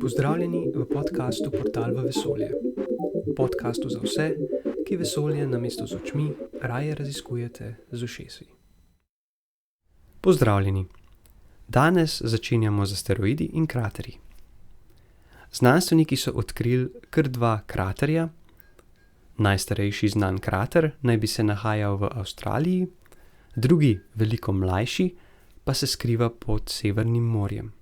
Pozdravljeni v podkastu Portal v vesolje. Podkastu za vse, ki vesolje namesto z očmi raje raziskujete z ušesi. Pozdravljeni. Danes začenjamo z asteroidi in kraterji. Znanstveniki so odkrili kar 2 kraterja. Najstarejši znan krater naj bi se nahajal v Avstraliji, drugi, veliko mlajši, pa se skriva pod Severnim morjem.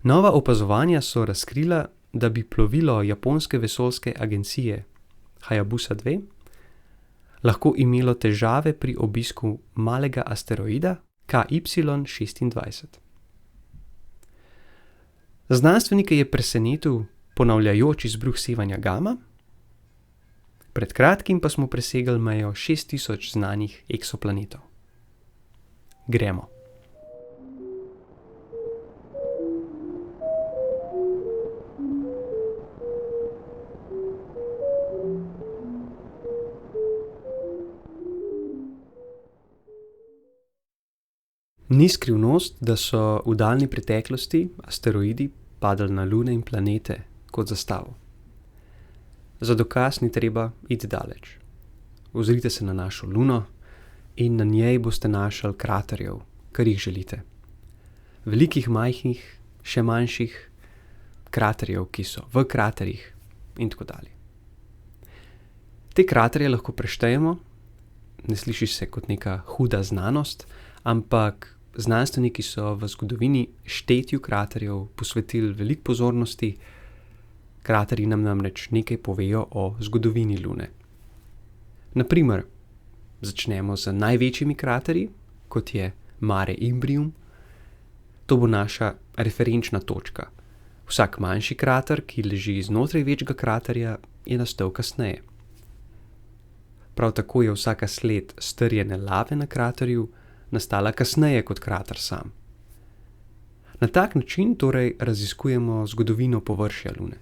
Nova opazovanja so razkrila, da bi plovilo japonske vesoljske agencije Hayabusa 2 lahko imelo težave pri obisku malega asteroida KY-26. Znanstvenike je presenetil ponavljajoč izbruh sevanja gama, pred kratkim pa smo presegli mejo 6000 znanih eksoplanetov. Gremo. Ni skrivnost, da so v daljni preteklosti asteroidi padali na lune in planete kot zastavo. Za dokaz ni treba iti daleč. Ozrite se na našo luno in na njej boste našli kraterjev, kar jih želite. Velikih, majhnih, še manjših, kraterjev, ki so v kraterjih in tako dalje. Te kraterje lahko preštejemo, ne sliši se kot neka huda znanost, ampak znanstveniki so v zgodovini štetju kraterjev posvetili veliko pozornosti. Kraterji nam namreč nekaj povejo o zgodovini Lune. Naprimer, začnemo z največjimi kraterji, kot je Mare Imbrium. To bo naša referenčna točka. Vsak manjši krater, ki leži znotraj večjega kraterja, je nastal kasneje. Prav tako je vsaka sled strjene lave na kraterju nastala kasneje kot krater sam. Na tak način torej raziskujemo zgodovino površja Lune.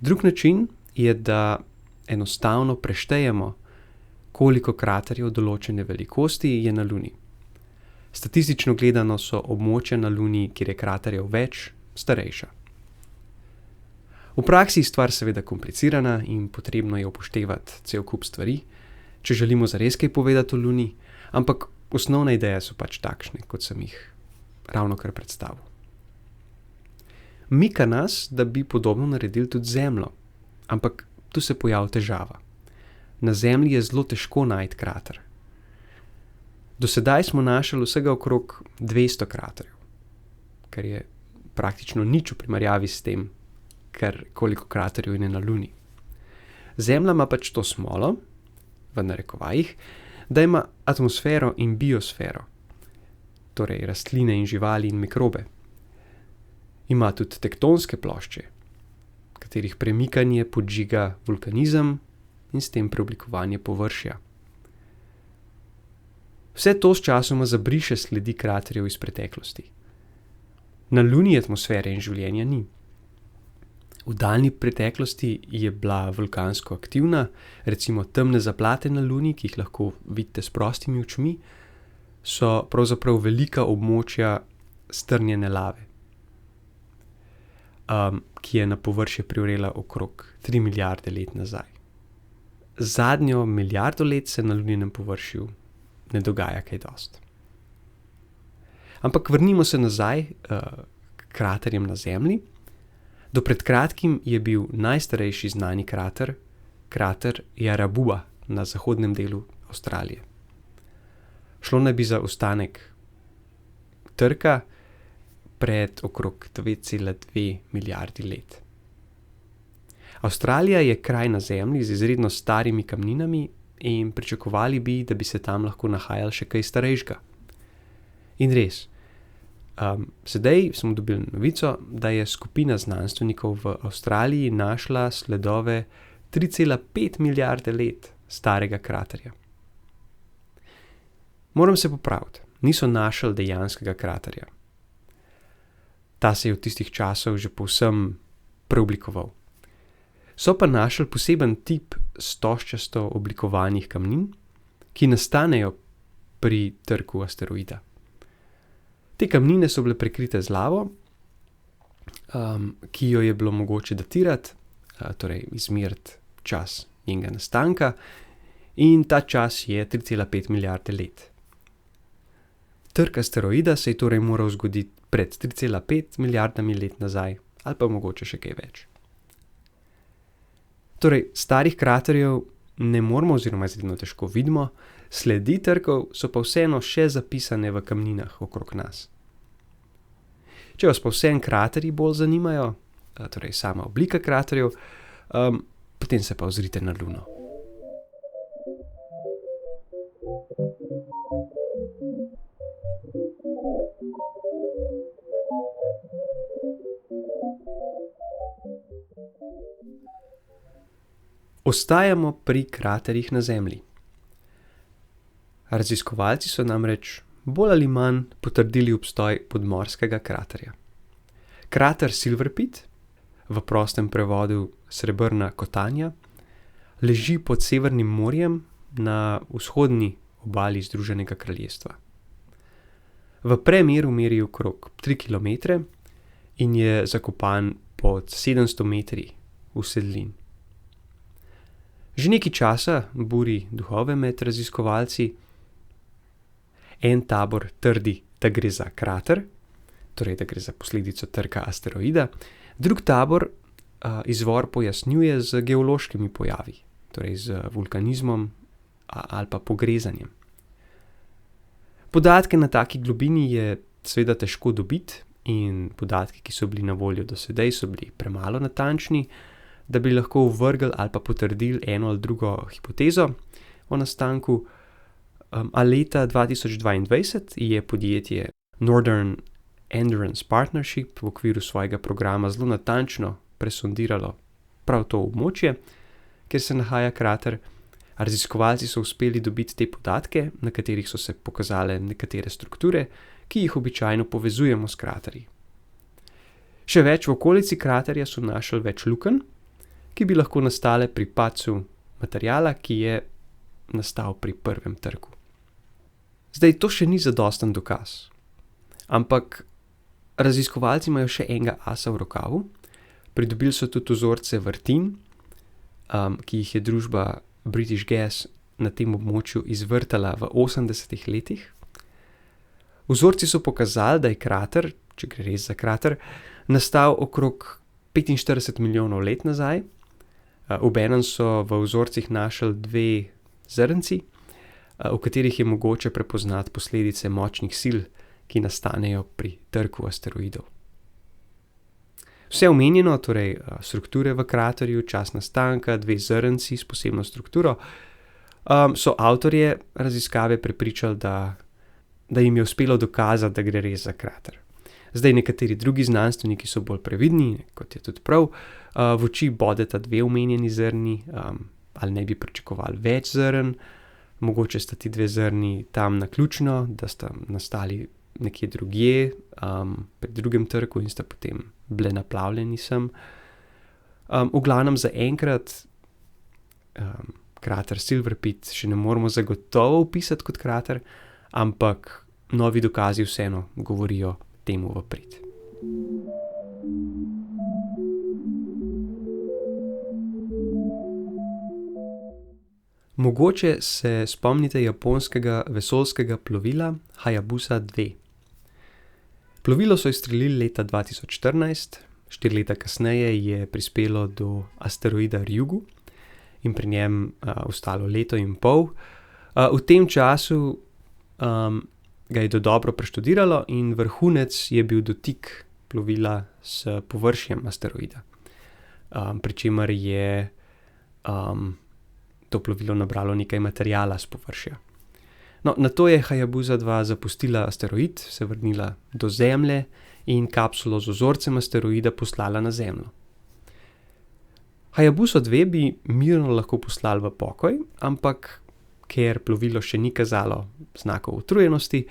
Drug način je, da enostavno preštejemo, koliko kraterjev določene velikosti je na Luni. Statistično gledano so območja na Luni, kjer je kraterjev več, starejša. V praksi je stvar seveda komplicirana in potrebno je upoštevati cel kup stvari, če želimo zares kaj povedati o Luni, ampak osnovne ideje so pač takšne, kot sem jih ravnokar predstavil. Mika nas, da bi podobno naredili tudi Zemljo, ampak tu se pojavi težava. Na Zemlji je zelo težko najti krater. Do sedaj smo našli vsega okrog 200 kraterjev, kar je praktično nič v primerjavi s tem, koliko kraterjev je na Luni. Zemlja ima pač to smolo, v narekovajih, da ima atmosfero in biosfero, torej rastline in živali in mikrobe. Ima tudi tektonske plošče, katerih premikanje podžiga vulkanizem in s tem preoblikovanje površja. Vse to sčasoma zabriše sledi kraterjev iz preteklosti. Na Luni atmosfere in življenja ni. V daljni preteklosti je bila vulkansko aktivna, recimo temne zaplate na Luni, ki jih lahko vidite s prostimi očmi, so pravzaprav velika območja strnjene lave, ki je na površje privrela okrog 3 milijarde let nazaj. Zadnjo milijardo let se na Luninem površju ne dogaja kaj dosti. Ampak vrnimo se nazaj k kraterjem na Zemlji. Do pred kratkim je bil najstarejši znani krater Jarabua na zahodnem delu Avstralije. Šlo naj bi za ostanek trka pred okrog 2,2 milijardi let. Avstralija je kraj na Zemlji z izredno starimi kamninami in pričakovali bi, da bi se tam lahko nahajalo še kaj starejšega. In res, sedaj smo dobili novico, da je skupina znanstvenikov v Avstraliji našla sledove 3,5 milijarde let starega kraterja. Moram se popraviti, niso našli dejanskega kraterja. Ta se je v tistih časov že povsem preoblikoval. So pa našli poseben tip stožčasto oblikovanih kamnin, ki nastanejo pri trku asteroida. Te kamnine so bile prekrite z lavo, ki jo je bilo mogoče datirati, torej izmeriti čas njenega nastanka, in ta čas je 3,5 milijarde let. Trk asteroida se je torej moral zgoditi pred 3,5 milijardami let nazaj, ali pa mogoče še kaj več. Torej, starih kraterjev ne moremo oziroma izredno težko vidimo, sledi trkov so pa vseeno še zapisane v kamninah okrog nas. Če vas pa vseeno kraterji bolj zanimajo, torej sama oblika kraterjev, potem se pa ozrite na Luno. Ostajamo pri kraterjih na Zemlji. Raziskovalci so namreč bolj ali manj potrdili obstoj podmorskega kraterja. Krater Silver Pit, v prostem prevodu srebrna kotanja, leži pod Severnim morjem na vzhodni obali Združenega kraljestva. V premeru meri okrog 3 kilometre in je zakopan pod 700 metri usedlin. Že nekaj časa buri duhove med raziskovalci. En tabor trdi, da gre za krater, torej da gre za posledico trka asteroida, drug tabor izvor pojasnjuje z geološkimi pojavi, torej z vulkanizmom ali pa pogrezanjem. Podatke na taki globini je seveda težko dobiti in podatki, ki so bili na voljo do sedaj, so bili premalo natančni, da bi lahko ovrgli ali pa potrdili eno ali drugo hipotezo o nastanku. A leta 2022 je podjetje Northern Endurance Partnership v okviru svojega programa zelo natančno presondiralo prav to območje, kjer se nahaja krater. Raziskovalci so uspeli dobiti te podatke, na katerih so se pokazale nekatere strukture, ki jih običajno povezujemo s kraterji. Še več, v okolici kraterja so našli več lukenj, ki bi lahko nastale pri padcu materiala, ki je nastal pri prvem trku. Zdaj, to še ni zadosten dokaz, ampak raziskovalci imajo še enega asa v rokavu. Pridobili so tudi vzorce vrtin, ki jih je družba British Gas na tem območju izvrtala v 80 letih. Vzorci so pokazali, da je krater, če gre res za krater, nastal okrog 45 milijonov let nazaj. Obenem so v vzorcih našli 2 zrnci, v katerih je mogoče prepoznati posledice močnih sil, ki nastanejo pri trku asteroidov. Vse omenjeno, torej strukture v kraterju, čas nastanka, 2 zrnci s posebno strukturo, so avtorje raziskave prepričali, da jim je uspelo dokazati, da gre res za krater. Zdaj nekateri drugi znanstveniki so bolj previdni, kot je tudi prav, v oči bodeta 2 omenjeni zrni, ali ne bi pričakovali več zrn, mogoče sta ti 2 zrni tam naključno, da sta nastali nekje drugje, pri drugem trku in sta potem bile naplavljeni sem. V glavnem zaenkrat krater Silver Pit še ne moremo zagotovo opisati kot krater, ampak novi dokazi vseeno govorijo temu v prid. Mogoče se spomnite japonskega vesoljskega plovila Hayabusa 2. Plovilo so izstrelili leta 2014, 4 leta kasneje je prispelo do asteroida Ryugu in pri njem ostalo 1,5 leta. V tem času ga je dodobro preštudiralo in vrhunec je bil dotik plovila s površjem asteroida, pri čemer je to plovilo nabralo nekaj materiala s površja. No, nato je Hayabusa 2 zapustila asteroid, se vrnila do Zemlje in kapsulo z vzorcem asteroida poslala na Zemljo. Hayabuso 2 bi mirno lahko poslali v pokoj, ampak ker plovilo še ni kazalo znakov utrujenosti,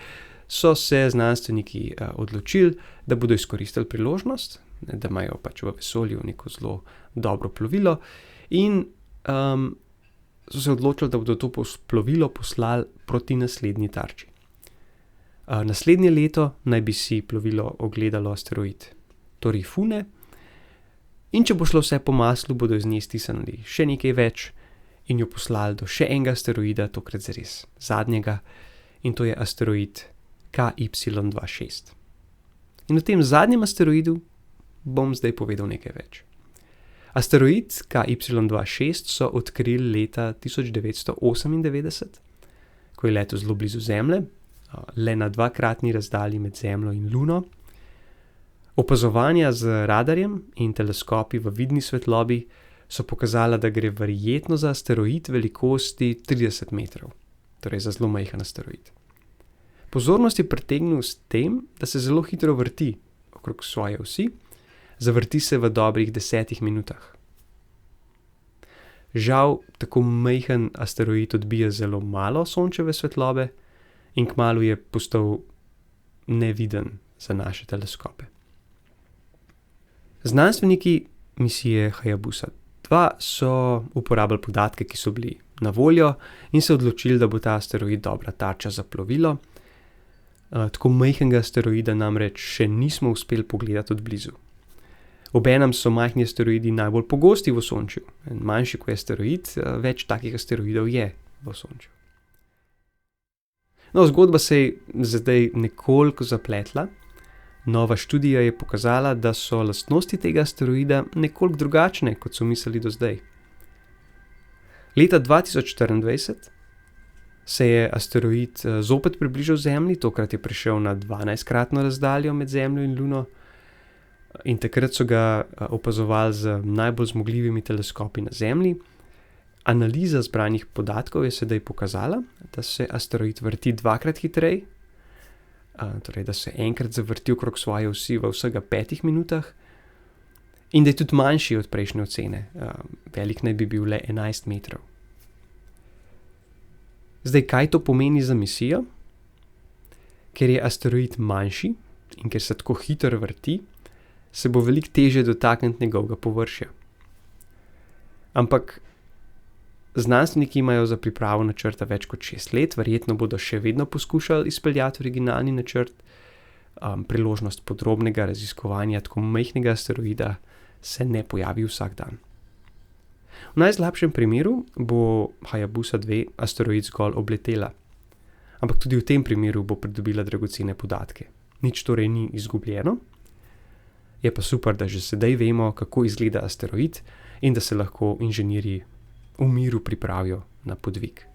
so se znanstveniki odločili, da bodo izkoristili priložnost, da imajo pač v vesolju neko zelo dobro plovilo in so se odločili, da bodo to plovilo poslali proti naslednji tarči. Naslednje leto naj bi si plovilo ogledalo asteroid Torifune, in če bo šlo vse po maslu, bodo iz nje stisnili še nekaj več in jo poslali do še enega asteroida, tokrat zares zadnjega, in to je asteroid KY26. In o tem zadnjem asteroidu bom zdaj povedal nekaj več. Asteroid KY26 so odkrili leta 1998, ko je letel zelo blizu Zemlje, le na 2-kratni razdalji med Zemljo in Luno. Opazovanja z radarjem in teleskopi v vidni svetlobi so pokazala, da gre verjetno za asteroid velikosti 30 metrov, torej za zelo majhen asteroid. Pozornost je pritegnil s tem, da se zelo hitro vrti okrog svoje osi, zavrti se v dobrih 10 minutah. Žal, tako majhen asteroid odbija zelo malo sončeve svetlobe in kmalu je postal neviden za naše teleskope. Znanstveniki misije Hayabusa 2 so uporabljali podatke, ki so bili na voljo, in se odločili, da bo ta asteroid dobra tarča za plovilo. Tako majhnega asteroida namreč še nismo uspeli pogledati od blizu. Obenem so majhni asteroidi najbolj pogosti v Osončju. Manjši kot je asteroid, več takih asteroidov je v Osončju. No, zgodba se je zdaj nekoliko zapletla. Nova študija je pokazala, da so lastnosti tega asteroida nekoliko drugačne, kot so mislili do zdaj. Leta 2024 se je asteroid zopet približal Zemlji, tokrat je prišel na 12-kratno razdaljo med Zemljo in Luno, in takrat so ga opazovali z najbolj zmogljivimi teleskopi na Zemlji. Analiza zbranih podatkov je sedaj pokazala, da se asteroid vrti 2-krat hitreje, torej da se enkrat zavrti okrog svoje osi v vsega 5 minutah, in da je tudi manjši od prejšnje ocene, velik naj bi bil le 11 metrov. Zdaj, kaj to pomeni za misijo? Ker je asteroid manjši in ker se tako hitro vrti, se bo veliko težje dotakniti njegovega površja. Ampak znanstveniki imajo za pripravo načrta več kot 6 let, verjetno bodo še vedno poskušali izpeljati originalni načrt. Priložnost podrobnega raziskovanja tako majhnega asteroida se ne pojavi vsak dan. V najslabšem primeru bo Hayabusa 2 asteroid zgolj obletela, ampak tudi v tem primeru bo pridobila dragocene podatke. Nič torej ni izgubljeno, je pa super, da že sedaj vemo, kako izgleda asteroid in da se lahko inženirji v miru pripravijo na podvig.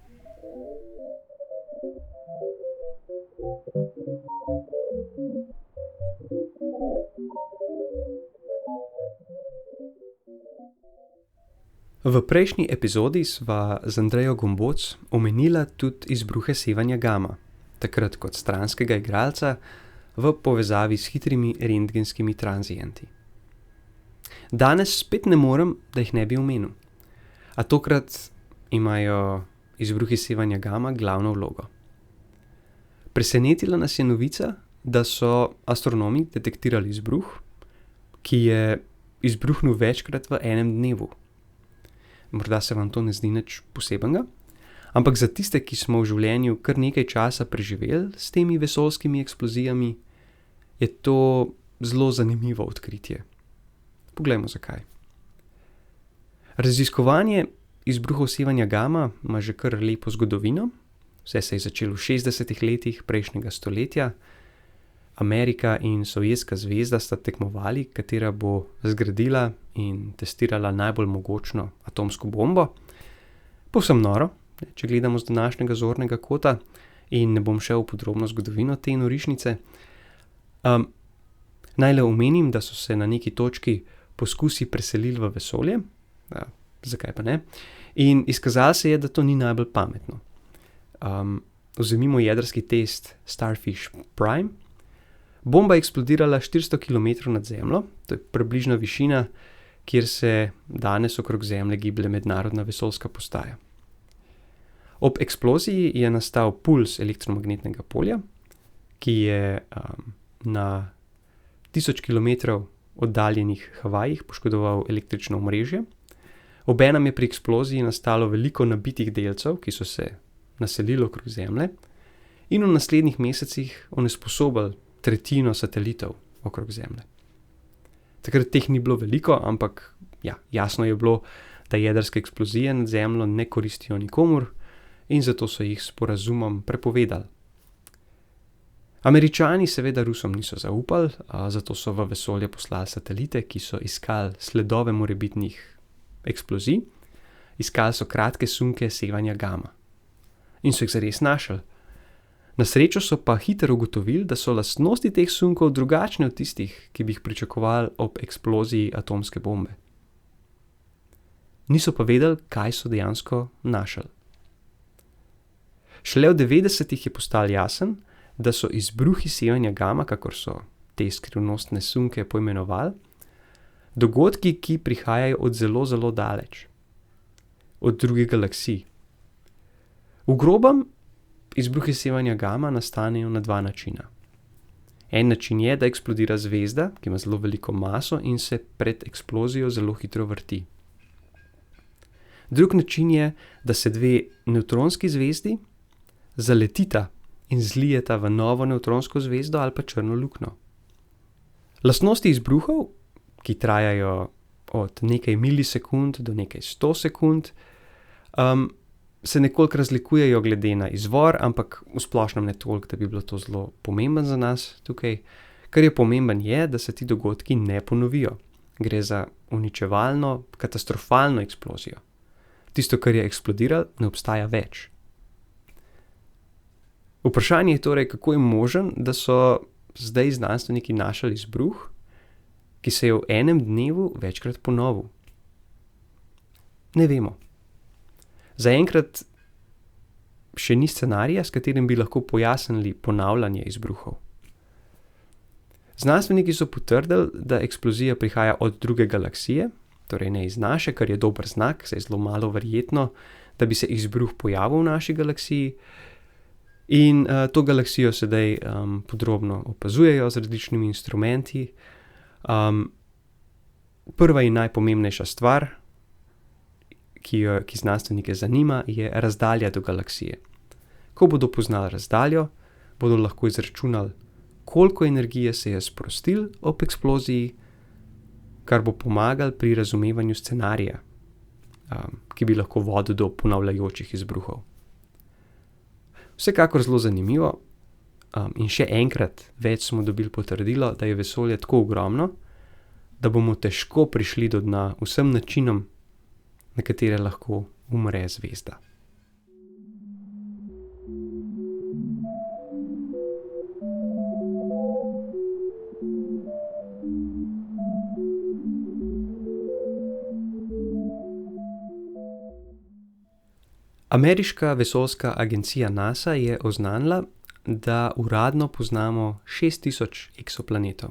V prejšnji epizodi sva z Andrejo Gomboc omenila tudi izbruhe sevanja gama, takrat kot stranskega igralca v povezavi s hitrimi rentgenskimi tranzienti. Danes spet ne morem, da jih ne bi omenil. A tokrat imajo izbruhi sevanja gama glavno vlogo. Presenetila nas je novica, da so astronomi detektirali izbruh, ki je izbruhnil večkrat v enem dnevu. Morda se vam to ne zdi nič posebenega, ampak za tiste, ki smo v življenju kar nekaj časa preživeli s temi vesoljskimi eksplozijami, je to zelo zanimivo odkritje. Poglejmo, zakaj. Raziskovanje izbruhov sevanja gama ima že kar lepo zgodovino. Vse se je začelo v 60. letih prejšnjega stoletja. Amerika in Sovjetska zvezda sta tekmovali, katera bo zgradila in testirala najbolj mogočno atomsko bombo. Povsem noro, če gledamo z današnjega zornega kota, in ne bom šel v podrobno zgodovino te norišnice. Naj le omenim, da so se na neki točki poskusi preselili v vesolje, zakaj pa ne, in izkazalo se je, da to ni najbolj pametno. Vzemimo jedrski test Starfish Prime. Bomba je eksplodirala 400 km nad Zemljo, to je približna višina, kjer se danes okrog Zemlje giblje mednarodna vesoljska postaja. Ob eksploziji je nastal puls elektromagnetnega polja, ki je na 1000 km oddaljenih Havajih poškodoval električno omrežje. Obenem je pri eksploziji nastalo veliko nabitih delcev, ki so se naselili okrog Zemlje, in v naslednjih mesecih onesposobili tretjino satelitov okrog Zemlje. Takrat teh ni bilo veliko, ampak jasno je bilo, da jedrske eksplozije nad Zemljo ne koristijo nikomur in zato so jih s sporazumom prepovedali. Američani seveda Rusom niso zaupali, zato so v vesolje poslali satelite, ki so iskali sledove morebitnih eksplozij. Iskali so kratke sunke sevanja gama. In so jih zares našli. Na srečo so pa hitro ugotovili, da so lastnosti teh sunkov drugačne od tistih, ki bi jih pričakovali ob eksploziji atomske bombe. Niso pa vedeli, kaj so dejansko našli. Šele v 90-ih je postalo jasno, da so izbruhi sevanja gama, kakor so te skrivnostne sunke poimenovali, dogodki, ki prihajajo od zelo, zelo daleč. Od drugih galaksij. V grobem izbruhi sevanja gama nastanejo na dva načina. En način je, da eksplodira zvezda, ki ima zelo veliko maso in se pred eksplozijo zelo hitro vrti. Drug način je, da se dve nevtronski zvezdi zaletita in zlijeta v novo nevtronsko zvezdo ali pa črno luknjo. Lastnosti izbruhov, ki trajajo od nekaj milisekund do nekaj 100 sekund, se nekoliko razlikujejo glede na izvor, ampak v splošnem ne toliko, da bi bilo to zelo pomemben za nas tukaj. Kar je pomemben je, da se ti dogodki ne ponovijo. Gre za uničevalno, katastrofalno eksplozijo. Tisto, kar je eksplodiralo, ne obstaja več. Vprašanje je torej, kako je možen, da so zdaj znanstveniki našli izbruh, ki se je v enem dnevu večkrat ponovil. Ne vemo. Zaenkrat še ni scenarija, s katerim bi lahko pojasnili ponavljanje izbruhov. Znanstveniki so potrdili, da eksplozija prihaja od druge galaksije, torej ne iz naše, kar je dober znak, saj je zelo malo verjetno, da bi se izbruh pojavil v naši galaksiji. In to galaksijo sedaj podrobno opazujejo z različnimi instrumenti. Prva in najpomembnejša stvar, ki znanstvenike zanima, je razdalja do galaksije. Ko bodo poznali razdaljo, bodo lahko izračunali, koliko energije se je sprostilo ob eksploziji, kar bo pomagalo pri razumevanju scenarija, ki bi lahko vodil do ponavljajočih izbruhov. Vsekakor zelo zanimivo, in še enkrat več smo dobili potrdilo, da je vesolje tako ogromno, da bomo težko prišli do dna vsem načinom, na katere lahko umre zvezda. Ameriška vesoljska agencija NASA je oznanila, da uradno poznamo 6000 eksoplanetov.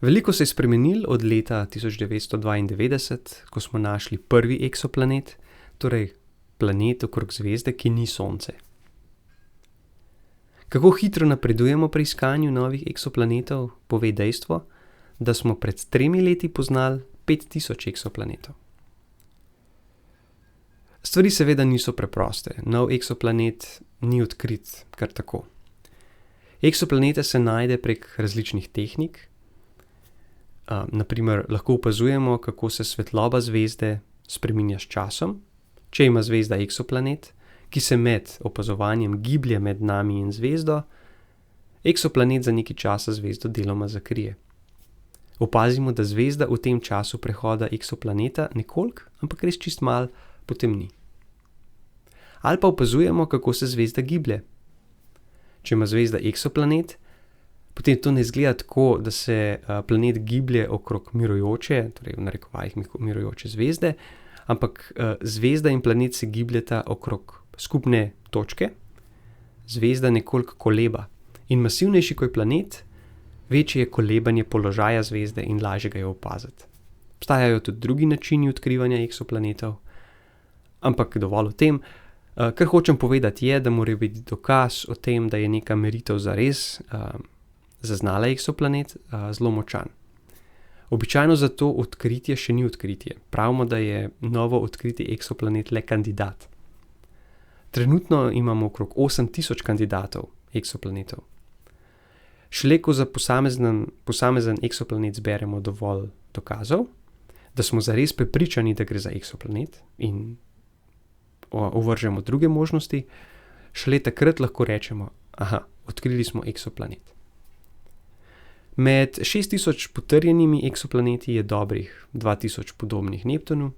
Veliko se je spremenilo od leta 1992, ko smo našli prvi eksoplanet, torej planet okrog zvezde, ki ni Sonce. Kako hitro napredujemo pri iskanju novih eksoplanetov, pove dejstvo, da smo pred 3 leti poznali 5000 eksoplanetov. Stvari seveda niso preproste. Nov eksoplanet ni odkrit kar tako. Eksoplanete se najde prek različnih tehnik. Naprimer, lahko opazujemo, kako se svetloba zvezde spreminja s časom, če ima zvezda eksoplanet, ki se med opazovanjem giblje med nami in zvezdo, eksoplanet za nekaj časa zvezdo deloma zakrije. Opazimo, da zvezda v tem času prehoda eksoplaneta nekoliko, ampak res čist malo, potemni. Ali pa opazujemo, kako se zvezda giblje. Če ima zvezda eksoplanet, potem to ne izgleda tako, da se planet giblje okrog mirujoče, torej v narekovajih mirujoče zvezde, ampak zvezda in planet se gibljeta okrog skupne točke, zvezda nekoliko koleba. In masivnejši kot je planet, večje je kolebanje položaja zvezde in lažje ga je opaziti. Obstajajo tudi drugi načini odkrivanja eksoplanetov, ampak dovolj o tem. Kar hočem povedati je, da mora biti dokaz o tem, da je neka meritev zares zaznala eksoplanet, zelo močan. Običajno za to odkritje še ni odkritje. Pravimo, da je novo odkriti eksoplanet le kandidat. Trenutno imamo okrog 8000 kandidatov eksoplanetov. Šele ko za posamezen eksoplanet zberemo dovolj dokazov, da smo zares prepričani, da gre za eksoplanet in ovržemo druge možnosti, šele takrat lahko rečemo, odkrili smo eksoplanet. Med 6000 potrjenimi eksoplaneti je dobrih 2000 podobnih Neptunu,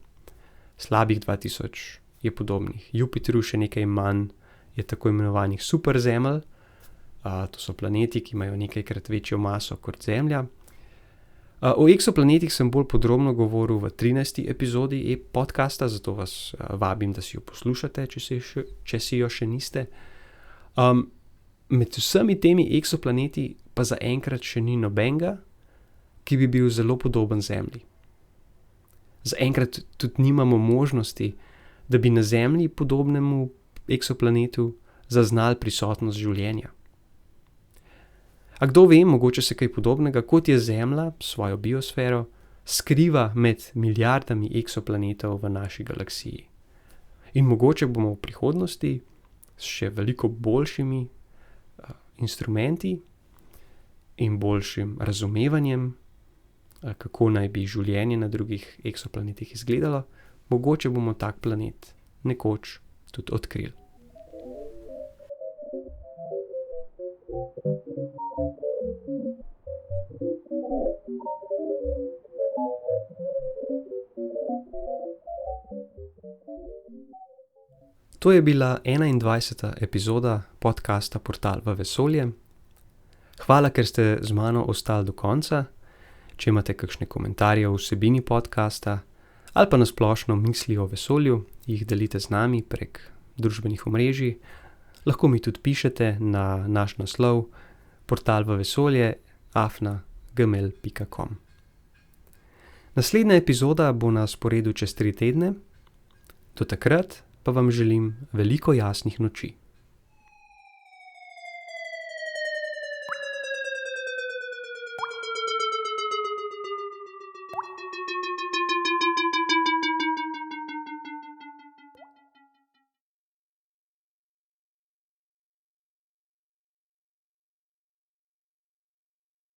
slabih 2000 je podobnih Jupitru, še nekaj manj je tako imenovanih superzemelj. To so planeti, ki imajo nekajkrat večjo maso kot Zemlja. O eksoplanetih sem bolj podrobno govoril v 13. epizodi podcasta, zato vas vabim, da si jo poslušate, če si jo še niste. Med vsemi temi eksoplaneti pa zaenkrat še ni nobenega, ki bi bil zelo podoben Zemlji. Zaenkrat tudi nimamo možnosti, da bi na Zemlji podobnemu eksoplanetu zaznali prisotnost življenja. A kdo ve, mogoče se kaj podobnega, kot je Zemlja s svojo biosfero, skriva med milijardami eksoplanetov v naši galaksiji. In mogoče bomo v prihodnosti s še veliko boljšimi instrumenti in boljšim razumevanjem, kako naj bi življenje na drugih eksoplanetih izgledalo, mogoče bomo tak planet nekoč tudi odkrili. To je bila 21. epizoda podcasta Portal v vesolje. Hvala, ker ste z mano ostali do konca. Če imate kakšne komentarje o vsebini podcasta ali pa na splošno misli o vesolju, jih delite z nami prek družbenih omrežij. Lahko mi tudi pišete na naš naslov portalvvesolje@gmail.com. Naslednja epizoda bo na sporedu čez 3 tedne. Do takrat pa vam želim veliko jasnih noči.